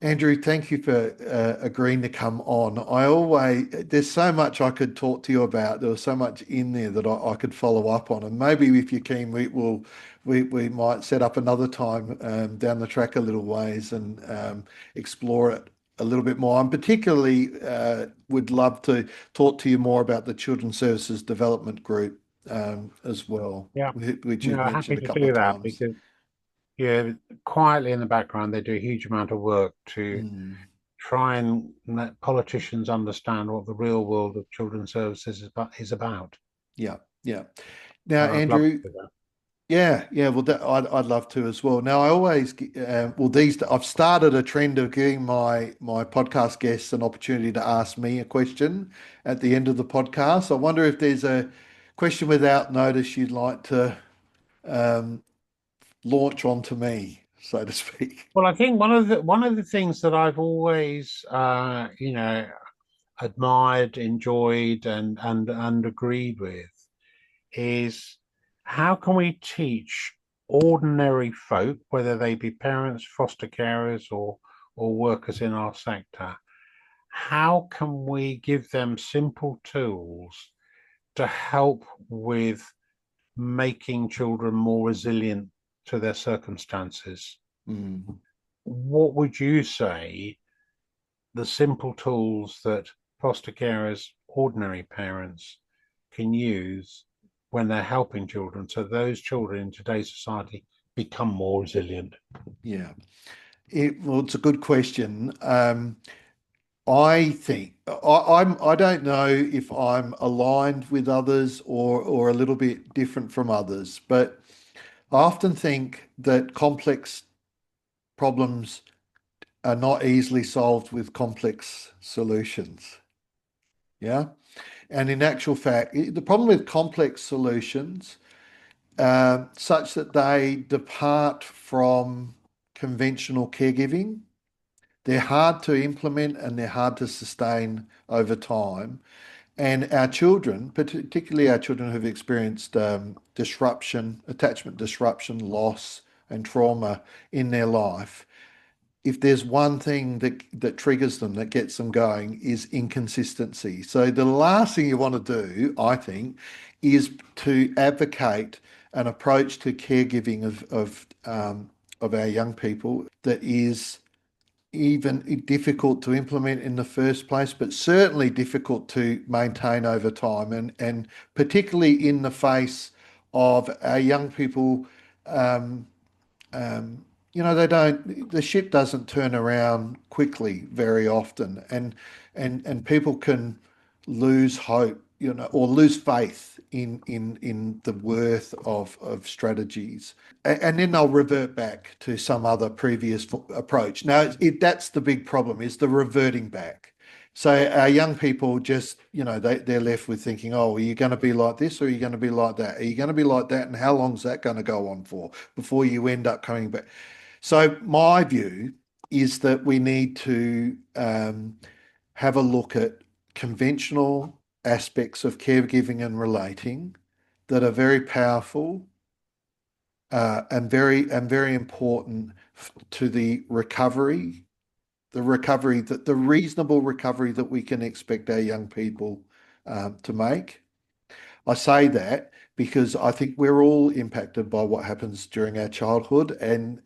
Andrew, thank you for agreeing to come on. There's so much I could talk to you about. There was so much in there that I could follow up on, and maybe if you're keen, we might set up another time down the track a little ways and explore it a little bit more. And particularly would love to talk to you more about the Children's Services Development Group as well, Yeah, which you've happy mentioned a to couple do of that times. because quietly in the background they do a huge amount of work to Mm, try and let politicians understand what the real world of children's services is about. yeah, yeah. Now, And I'd love Andrew. to do that. Yeah, yeah. Well, I'd love to as well. Now, I've started a trend of giving my podcast guests an opportunity to ask me a question at the end of the podcast. I wonder if there's a question without notice you'd like to um, launch onto me, so to speak. Well, I think one of the things that I've always admired, enjoyed, and agreed with is how can we teach ordinary folk, whether they be parents, foster carers, or workers in our sector, how can we give them simple tools to help with making children more resilient to their circumstances? Mm. What would you say the simple tools that foster carers, ordinary parents can use when they're helping children so those children in today's society become more resilient? Yeah. Well, it's a good question. I think I don't know if I'm aligned with others or a little bit different from others, but I often think that complex problems are not easily solved with complex solutions. Yeah. And in actual fact, the problem with complex solutions, such that they depart from conventional caregiving, they're hard to implement and they're hard to sustain over time. And our children, particularly our children who've experienced disruption, attachment disruption, loss, and trauma in their life, if there's one thing that triggers them, that gets them going, is inconsistency. So the last thing you want to do, I think, is to advocate an approach to caregiving of our young people that is even difficult to implement in the first place, but certainly difficult to maintain over time, and particularly in the face of our young people. Um, they don't, the ship doesn't turn around quickly very often, and people can lose hope, or lose faith in the worth of strategies. And then they'll revert back to some other previous approach. Now, that's the big problem, is the reverting back. So our young people just, they're left with thinking, oh, are you going to be like this or are you going to be like that? Are you going to be like that? And how long's that going to go on for before you end up coming back? So my view is that we need to have a look at conventional aspects of caregiving and relating that are very powerful, and very important to the reasonable recovery that we can expect our young people to make. I say that because I think we're all impacted by what happens during our childhood, and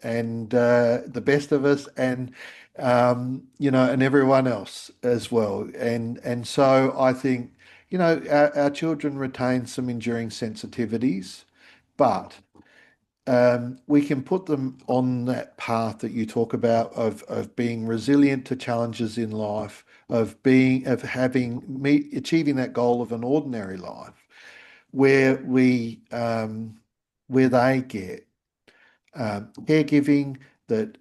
the best of us, and everyone else as well. And so I think, our children retain some enduring sensitivities, but we can put them on that path that you talk about of being resilient to challenges in life, achieving that goal of an ordinary life, where they get caregiving that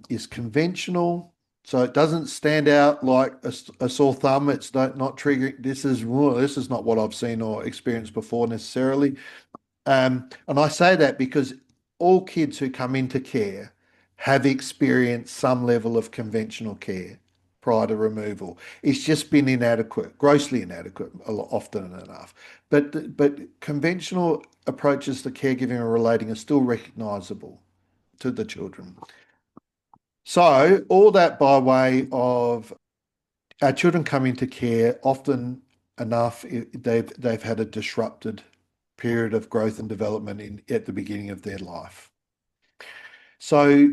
is conventional. So it doesn't stand out like a sore thumb. It's not triggering. This is not what I've seen or experienced before necessarily. And I say that because all kids who come into care have experienced some level of conventional care prior to removal. It's just been inadequate, grossly inadequate, often enough. But conventional approaches to caregiving and relating are still recognisable to the children. So all that by way of our children come into care often enough, they've had a disrupted period of growth and development at the beginning of their life. So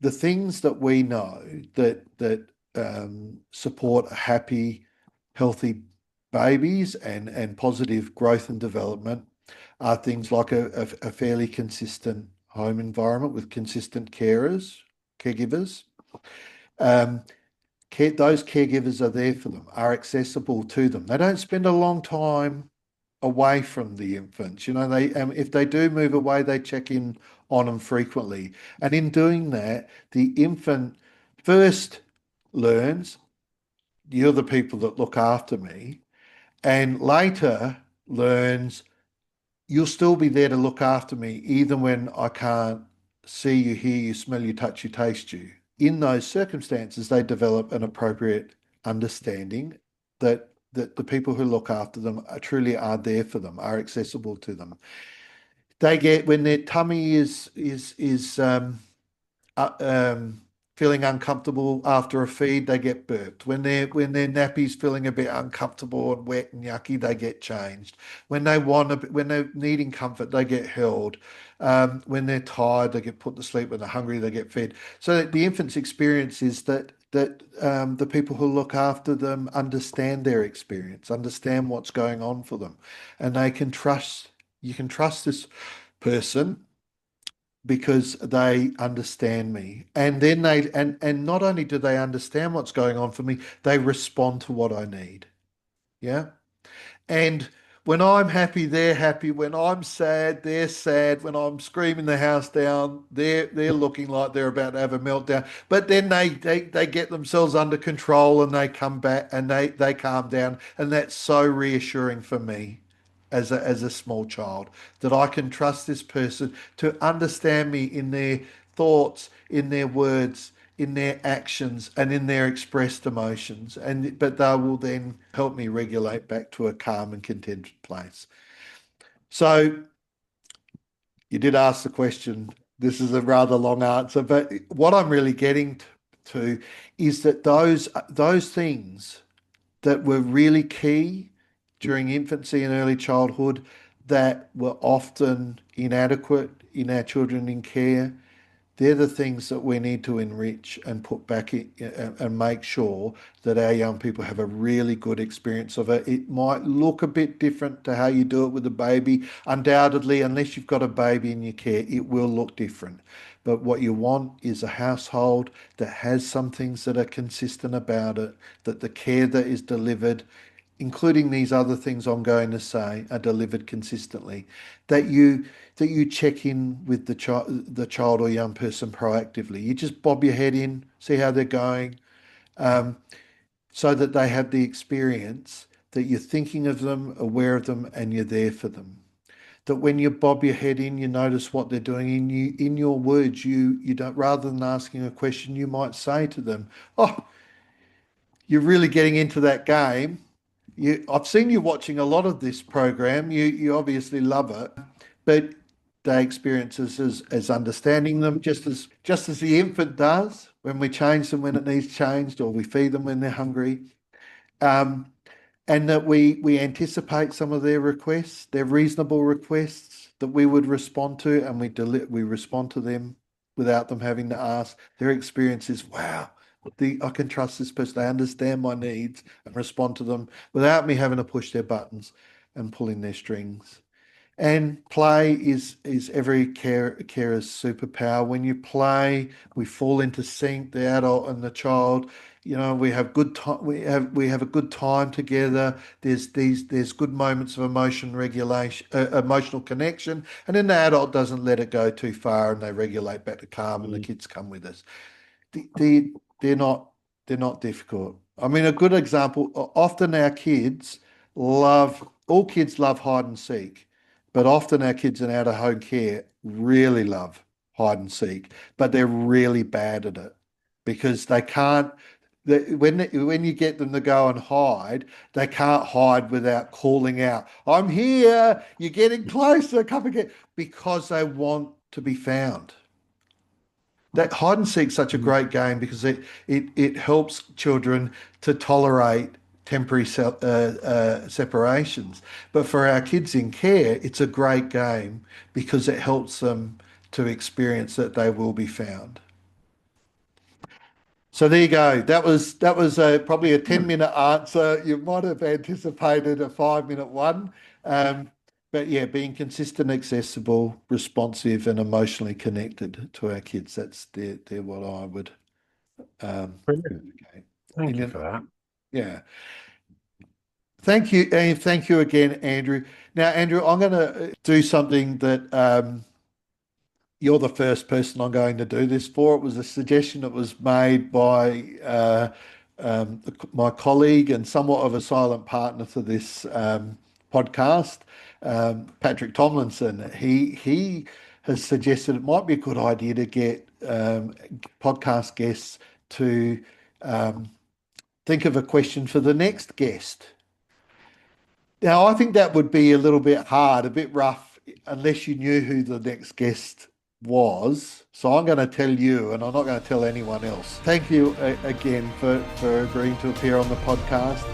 the things that we know that support happy, healthy babies and positive growth and development are things like a fairly consistent home environment with consistent caregivers. Um, those caregivers are there for them, are accessible to them. They don't spend a long time away from the infants. If they do move away, they check in on them frequently. And in doing that, the infant first learns, you're the people that look after me, and later learns, you'll still be there to look after me, even when I can't see you, hear you, smell you, touch you, taste you. In those circumstances, they develop an appropriate understanding that the people who look after them truly are there for them, are accessible to them. They get, when their tummy is uh, um, feeling uncomfortable after a feed, they get burped. When their nappy's feeling a bit uncomfortable and wet and yucky, they get changed. When they're needing comfort, they get held. When they're tired, they get put to sleep. When they're hungry, they get fed. So the infant's experience is that the people who look after them understand their experience, understand what's going on for them, and they can trust. You can trust this person because they understand me. And then and not only do they understand what's going on for me, they respond to what I need. Yeah. And when I'm happy, they're happy. When I'm sad, they're sad. When I'm screaming the house down, they're looking like they're about to have a meltdown. But then they get themselves under control and they come back and they calm down. And that's so reassuring for me as a small child, that I can trust this person to understand me in their thoughts, in their words, in their actions, and in their expressed emotions. And but they will then help me regulate back to a calm and contented place. So you did ask the question. This is a rather long answer, but what I'm really getting to is that those things that were really key during infancy and early childhood, that were often inadequate in our children in care, they're the things that we need to enrich and put back in, and make sure that our young people have a really good experience of it. It might look a bit different to how you do it with a baby. Undoubtedly, unless you've got a baby in your care, it will look different. But what you want is a household that has some things that are consistent about it, that the care that is delivered, including these other things I'm going to say, are delivered consistently. That you check in with the child or young person proactively. You just bob your head in, see how they're going, um, so that they have the experience that you're thinking of them, aware of them, and you're there for them. That when you bob your head in, you notice what they're doing. In your words, you don't, rather than asking a question, you might say to them, "Oh, you're really getting into that game. I've seen you watching a lot of this program. You obviously love it, but they experience us as understanding them, just as the infant does when we change them when it needs changed, or we feed them when they're hungry, um, and that we anticipate some of their requests, their reasonable requests that we would respond to, and we respond to them without them having to ask. Their experience is, wow, I can trust this person. They understand my needs and respond to them without me having to push their buttons and pulling their strings. And play is every carer's superpower. When you play, we fall into sync, the adult and the child. We have good time. We have a good time together. There's good moments of emotion regulation, emotional connection, and then the adult doesn't let it go too far, and they regulate back to calm, and the kids come with us. The, they're not they're not difficult. I mean, a good example, often our kids all kids love hide and seek, but often our kids in out of home care really love hide and seek, but they're really bad at it because they can't. When you get them to go and hide, they can't hide without calling out, "I'm here, you're getting closer, come again," because they want to be found. That hide and seek such a great game because it helps children to tolerate temporary separations. But for our kids in care, it's a great game because it helps them to experience that they will be found. So there you go. That was probably a 10-minute answer. You might have anticipated a 5-minute one. Um, but yeah, being consistent, accessible, responsive, and emotionally connected to our kids. They're what I would Brilliant. advocate. Thank And you then, for that. yeah. Thank you. And thank you again, Andrew. Now, Andrew, I'm going to do something that you're the first person I'm going to do this for. It was a suggestion that was made by my colleague and somewhat of a silent partner to this podcast, Patrick Tomlinson. He has suggested it might be a good idea to get podcast guests to think of a question for the next guest. Now, I think that would be a little bit hard, a bit rough, unless you knew who the next guest was, so I'm going to tell you, and I'm not going to tell anyone else. Thank you again for agreeing to appear on the podcast.